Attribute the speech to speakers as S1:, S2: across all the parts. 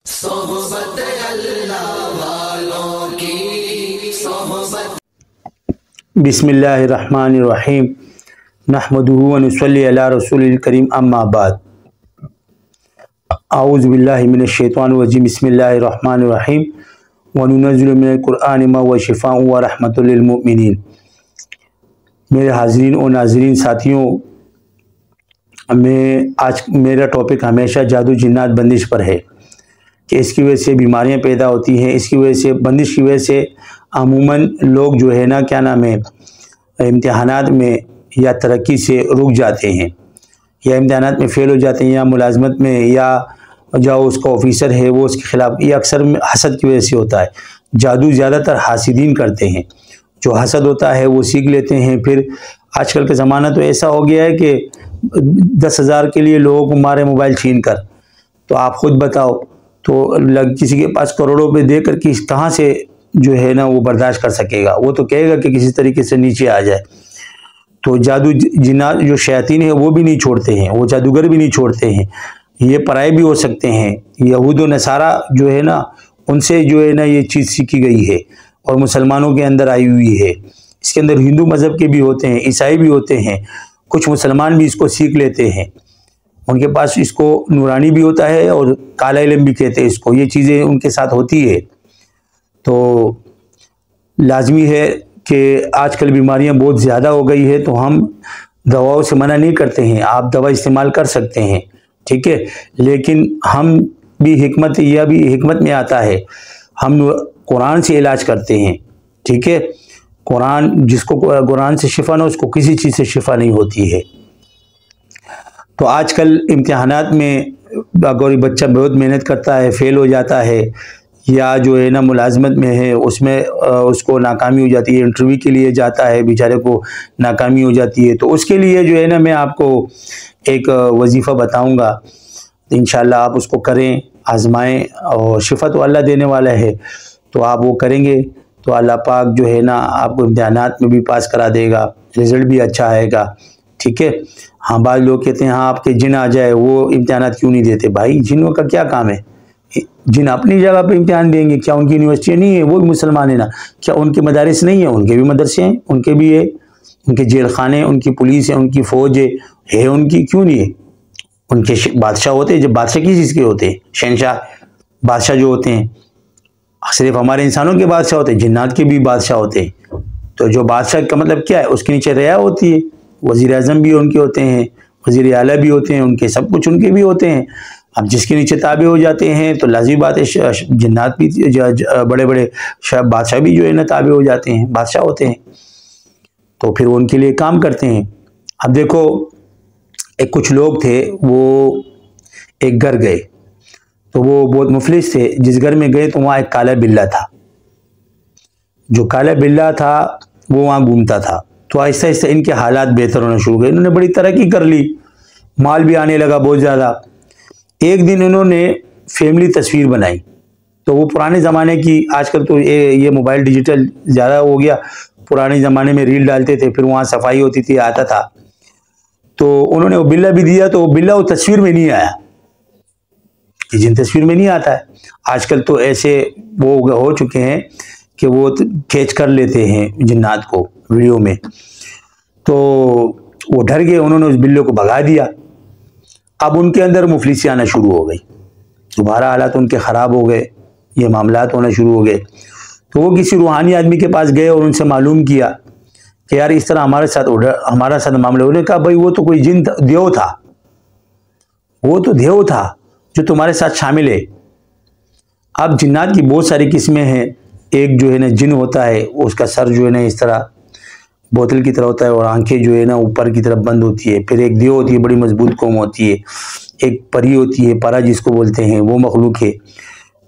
S1: सोहबत अल्लाह वालों की सोहबत।
S2: बिस्मिल्लाहिर्रहमानिर्रहीम नहमदुहु व नुसल्ली अला रसूलिल करीम अम्मा बाद। औज़ु बिल्लाहि मिनश शैतानिर रजीम। बिस्मिल्लाहिर्रहमानिर्रहीम व नुनज़्ज़िलु मिनल कुरआनि मा हुवा शिफ़ाउन व रहमतुल लिल मुमिनीन। मेरे हाज़रीन और नाज़रीन साथियों, मैं आज मेरा टॉपिक हमेशा जादू जिन्नात बंदिश पर है कि इसकी वजह से बीमारियां पैदा होती हैं। इसकी वजह से बंदिश की वजह से अमूमन लोग जो है ना, क्या नाम है, इम्तिहानात में या तरक्की से रुक जाते हैं या इम्तिहानात में फ़ेल हो जाते हैं या मुलाजमत में, या जो उसका ऑफिसर है वो उसके ख़िलाफ़, ये अक्सर हसद की वजह से होता है। जादू ज़्यादातर हासिदीन करते हैं। जो हसद होता है वो सीख लेते हैं। फिर आजकल का ज़माना तो ऐसा हो गया है कि 10,000 के लिए लोगों को मारे मोबाइल छीन कर। तो आप ख़ुद बताओ, तो किसी के पास करोड़ों रुपए दे कर किस कहाँ से जो है ना वो बर्दाश्त कर सकेगा। वो तो कहेगा कि किसी तरीके से नीचे आ जाए। तो जादू जिन्नात जो शयातीन है वो भी नहीं छोड़ते हैं, वो जादूगर भी नहीं छोड़ते हैं। ये पराए भी हो सकते हैं। यहूद व नसारा जो है ना, उनसे जो है ना ये चीज़ सीखी गई है और मुसलमानों के अंदर आई हुई है। इसके अंदर हिंदू मज़हब के भी होते हैं, ईसाई भी होते हैं, कुछ मुसलमान भी इसको सीख लेते हैं। उनके पास इसको नूरानी भी होता है और काला इल्म भी कहते हैं इसको। ये चीज़ें उनके साथ होती है। तो लाजमी है कि आजकल बीमारियां बहुत ज़्यादा हो गई है, तो हम दवाओं से मना नहीं करते हैं। आप दवा इस्तेमाल कर सकते हैं, ठीक है, लेकिन हम भी हिकमत में आता है, हम कुरान से इलाज करते हैं, ठीक है। जिसको कुरान से शिफा ना, उसको किसी चीज़ से शिफा नहीं होती है। तो आजकल इम्तिहानात में अगर बच्चा बहुत मेहनत करता है, फ़ेल हो जाता है, या जो है ना मुलाजमत में है उसमें उसको नाकामी हो जाती है, इंटरव्यू के लिए जाता है, बेचारे को नाकामी हो जाती है, तो उसके लिए जो है ना मैं आपको एक वजीफ़ा बताऊंगा। इंशाल्लाह आप उसको करें, आजमाएं, और शिफा तो अल्लाह देने वाला है। तो आप वो करेंगे तो अल्लाह पाक जो है ना आपको इम्तिहानात में भी पास करा देगा, रिज़ल्ट भी अच्छा आएगा, ठीक है। हाँ, बाद लोग कहते हैं हाँ आपके जिन आ जाए, वो इम्तिहानात क्यों नहीं देते? भाई जिनों का क्या काम है? जिन अपनी जगह पे इम्तिहान देंगे। क्या उनकी यूनिवर्सिटी नहीं है? वो भी मुसलमान है ना। क्या उनके मदारिस नहीं है? उनके भी मदरसे हैं, उनके भी है, उनके जेल खाने, उनकी पुलिस है, उनकी फ़ौज है उनकी, क्यों नहीं है? उनके बादशाह होते हैं। जब बादशाह किस चीज़ के होते हैं? शहनशाह बादशाह जो होते हैं सिर्फ हमारे इंसानों के बादशाह होते हैं, जिन्नात के भी बादशाह होते हैं। तो जो बादशाह का मतलब क्या है? उसके नीचे रिया होती है, वज़ीर आज़म भी उनके होते हैं, वज़ीर आला भी होते हैं उनके, सब कुछ उनके भी होते हैं। अब जिसके नीचे ताबे हो जाते हैं तो लाज़मी बात है जिन्नात भी, बड़े बड़े बादशाह भी जो है ना ताबे हो जाते हैं, बादशाह होते हैं, तो फिर वो उनके लिए काम करते हैं। अब देखो, एक कुछ लोग थे, वो एक घर गए, तो वो बहुत मुफलिस थे। जिस घर में गए तो वहाँ एक काला बिल्ला था। जो काला बिल्ला था वो वहाँ घूमता था। तो आहिस्ता आहिस्ता इनके हालात बेहतर होना शुरू हो गए। इन्होंने बड़ी तरक्की कर ली, माल भी आने लगा बहुत ज़्यादा। एक दिन इन्होंने फैमिली तस्वीर बनाई। तो वो पुराने ज़माने की, आजकल तो ये मोबाइल डिजिटल ज़्यादा हो गया, पुराने ज़माने में रील डालते थे, फिर वहाँ सफाई होती थी, आता था। तो उन्होंने वो बिल्ला भी दिया, तो वो बिल्ला वो तस्वीर में नहीं आया, कि जिन तस्वीर में नहीं आता है। आजकल तो ऐसे वो हो चुके हैं कि वो कैच कर लेते हैं जिन्नात को वीडियो में। तो वो डर गए, उन्होंने उस बिल्ले को भगा दिया। अब उनके अंदर मुफलिसी आना शुरू हो गई, दोबारा हालात उनके ख़राब हो गए, ये मामलात होना शुरू हो गए। तो वो किसी रूहानी आदमी के पास गए और उनसे मालूम किया कि यार इस तरह हमारे साथ मामला। उन्होंने कहा भाई वो तो कोई जिन देव था, वो तो देव था जो तुम्हारे साथ शामिल है। अब जिन्नात की बहुत सारी किस्में हैं। एक जो है ना जिन होता है, उसका सर जो है ना इस तरह बोतल की तरह होता है और आंखें जो है ना ऊपर की तरफ बंद होती है। फिर एक देव होती है, बड़ी मजबूत कौम होती है। एक परी होती है, परा जिसको बोलते हैं, वो मखलूक है,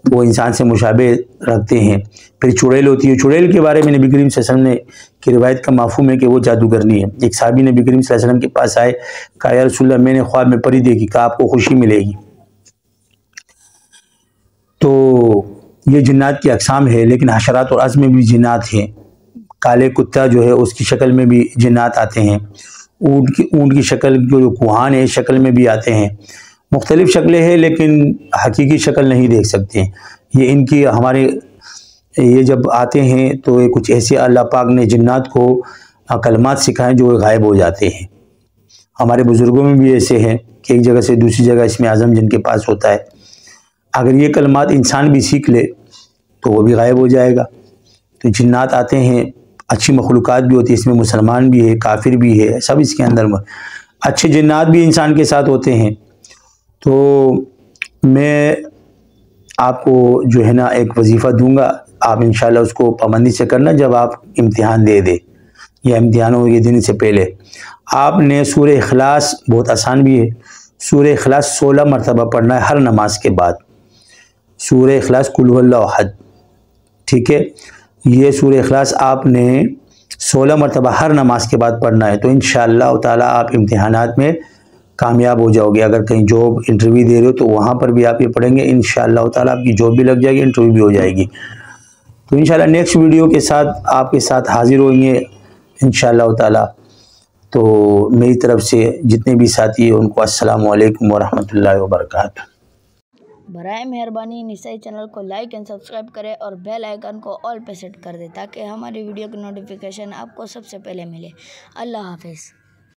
S2: वो इंसान से मुशाबे रखते हैं। फिर चुड़ैल होती है। चुड़ैल के बारे में नबी करीम सल्लल्लाहु अलैहि वसल्लम ने की रिवायत का माफूम है कि वो जादूगरनी है। एक साहबी नबी करीम सल्लल्लाहु अलैहि वसल्लम के पास आए, कहा या रसूलल्लाह मैंने ख्वाब में परी देखी, कहा आपको खुशी मिलेगी। तो ये जिन्नात की अक़साम है, लेकिन हशरात और अज़्म में भी जिन्नात हैं। काले कुत्ता जो है उसकी शक्ल में भी जिन्नात आते हैं। ऊँट की शक्ल, जो कुहान है, शक्ल में भी आते हैं। मुख्तलिफ़ शक्लें हैं लेकिन हकीकी शक्ल नहीं देख सकते हैं। ये इनकी हमारे ये जब आते हैं तो ये कुछ ऐसे अल्लाह पाक ने जिन्नात को कलमात सिखाएं जो गायब हो जाते हैं। हमारे बुज़ुर्गों में भी ऐसे हैं कि एक जगह से दूसरी जगह इसमें आज़म जिनके पास होता है, अगर ये कलमात इंसान भी सीख ले तो वो भी गायब हो जाएगा। तो जिन्नात आते हैं, अच्छी मखलूक़ात भी होती है, इसमें मुसलमान भी है, काफिर भी है, सब इसके अंदर में अच्छे जिन्नात भी इंसान के साथ होते हैं। तो मैं आपको जो है ना एक वजीफ़ा दूंगा, आप इंशाल्लाह उसको पाबंदी से करना। जब आप इम्तिहान दे दे या इम्तिहान हो ये दिन से पहले, आपने सूरह इखलास, बहुत आसान भी है, सूरह इखलास 16 मरतबा पढ़ना है हर नमाज के बाद। सूरह इखलास कुल हुवल्लाहु अहद, ठीक है, ये सूरह इखलास आपने 16 मरतबा हर नमाज के बाद पढ़ना है। तो इंशाअल्लाह ताला आप इम्तिहानात में कामयाब हो जाओगे। अगर कहीं जॉब इंटरव्यू दे रहे हो तो वहाँ पर भी आप ये पढ़ेंगे, इंशाअल्लाह ताला आपकी जॉब भी लग जाएगी, इंटरव्यू भी हो जाएगी। तो इंशाअल्लाह नेक्स्ट वीडियो के साथ आपके साथ हाजिर होंगे इंशाअल्लाह ताला। तो मेरी तरफ से जितने भी साथी हैं उनको अस्सलामु अलैकुम वरहमतुल्लाहि वबरकातुहू।
S3: बराए मेहरबानी निसाई चैनल को लाइक एंड सब्सक्राइब करें और बेल आइकन को ऑल पे सेट कर दें ताकि हमारी वीडियो की नोटिफिकेशन आपको सबसे पहले मिले। अल्लाह हाफिज़।